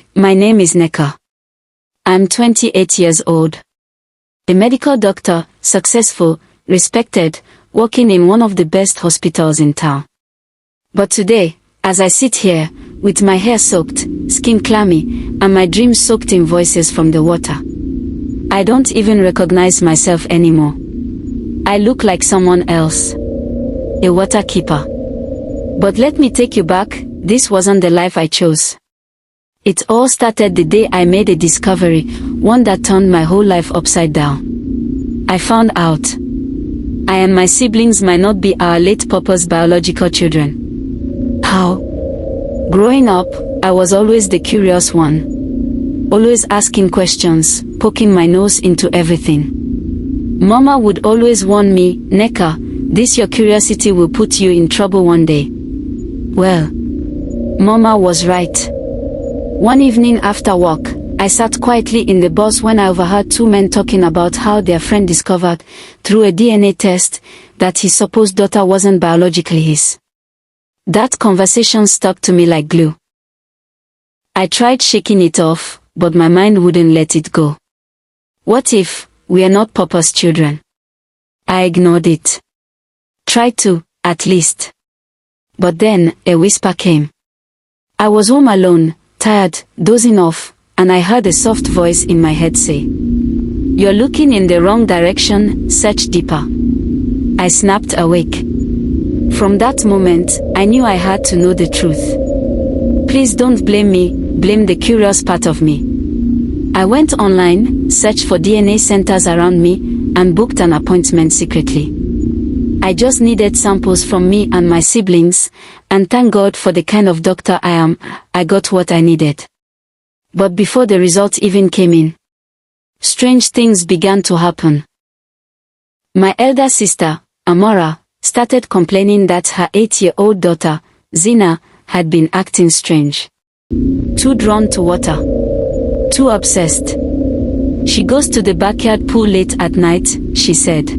Hi, my name is Neka. I'm 28 years old. A medical doctor, successful, respected, working in one of the best hospitals in town. But today, as I sit here, with my hair soaked, skin clammy, and my dreams soaked in voices from the water, I don't even recognize myself anymore. I look like someone else. A water keeper. But let me take you back, this wasn't the life I chose. It all started the day I made a discovery, one that turned my whole life upside down. I found out I and my siblings might not be our late papa's biological children. How? Growing up, I was always the curious one. Always asking questions, poking my nose into everything. Mama would always warn me, Neka, this your curiosity will put you in trouble one day. Well, Mama was right. One evening after work, I sat quietly in the bus when I overheard two men talking about how their friend discovered, through a DNA test, that his supposed daughter wasn't biologically his. That conversation stuck to me like glue. I tried shaking it off, but my mind wouldn't let it go. What if we are not Papa's children? I ignored it. Tried to, at least. But then, a whisper came. I was home alone, tired, dozing off, and I heard a soft voice in my head say, "You're looking in the wrong direction, search deeper." I snapped awake. From that moment, I knew I had to know the truth. Please don't blame me, blame the curious part of me. I went online, searched for DNA centers around me, and booked an appointment secretly. I just needed samples from me and my siblings, and thank God for the kind of doctor I am, I got what I needed. But before the result even came in, strange things began to happen. My elder sister, Amora, started complaining that her 8-year-old daughter, Zina, had been acting strange. Too drawn to water. Too obsessed. She goes to the backyard pool late at night, she said.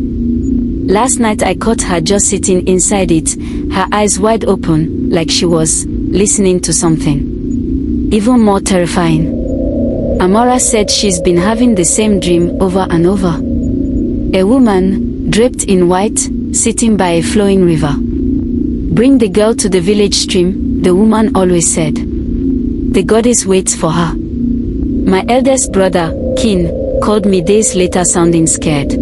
Last night I caught her just sitting inside it, her eyes wide open, like she was listening to something even more terrifying. Amora said she's been having the same dream over and over. A woman, draped in white, sitting by a flowing river. Bring the girl to the village stream, the woman always said. The goddess waits for her. My eldest brother, Kin, called me days later sounding scared.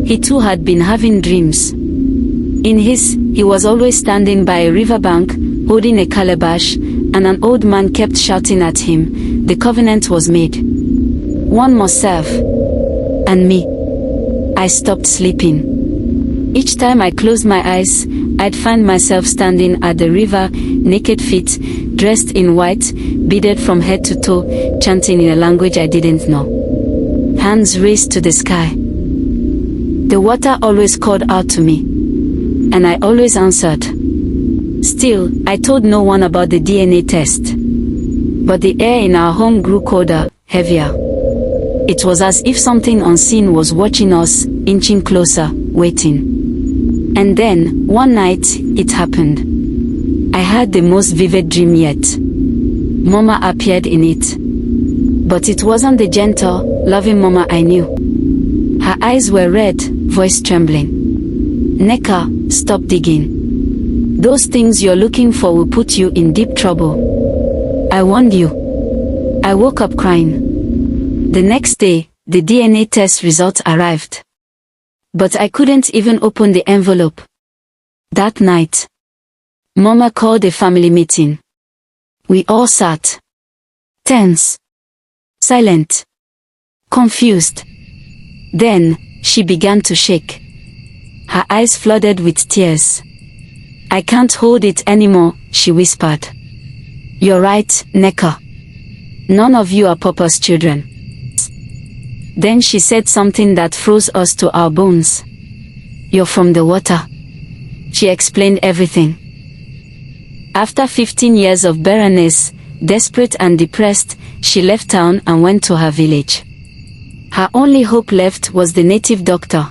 He too had been having dreams. In his, he was always standing by a riverbank, holding a calabash, and an old man kept shouting at him, the covenant was made. One must serve. And me. I stopped sleeping. Each time I closed my eyes, I'd find myself standing at the river, naked feet, dressed in white, beaded from head to toe, chanting in a language I didn't know. Hands raised to the sky. The water always called out to me, and I always answered. Still, I told no one about the DNA test. But the air in our home grew colder, heavier. It was as if something unseen was watching us, inching closer, waiting. And then, one night, it happened. I had the most vivid dream yet. Mama appeared in it. But it wasn't the gentle, loving Mama I knew. Her eyes were red, voice trembling. Neka, stop digging. Those things you're looking for will put you in deep trouble. I warned you. I woke up crying. The next day, the DNA test results arrived. But I couldn't even open the envelope. That night, Mama called a family meeting. We all sat. Tense. Silent. Confused. Then, she began to shake. Her eyes flooded with tears. I can't hold it anymore, she whispered. You're right, Neka. None of you are Papa's children. Then she said something that froze us to our bones. You're from the water. She explained everything. After 15 years of barrenness, desperate and depressed, she left town and went to her village. Her only hope left was the native doctor.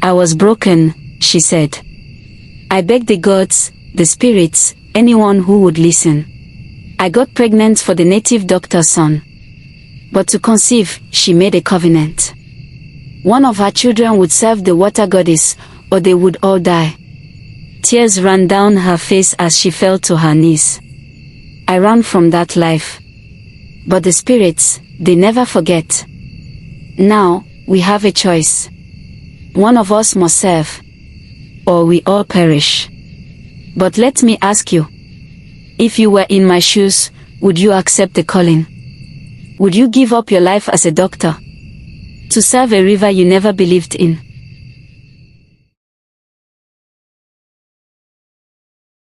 I was broken, she said. I begged the gods, the spirits, anyone who would listen. I got pregnant for the native doctor's son. But to conceive, she made a covenant. One of her children would serve the water goddess, or they would all die. Tears ran down her face as she fell to her knees. I ran from that life. But the spirits, they never forget. Now, we have a choice. One of us must serve, or we all perish. But let me ask you, if you were in my shoes, would you accept the calling? Would you give up your life as a doctor to serve a river you never believed in?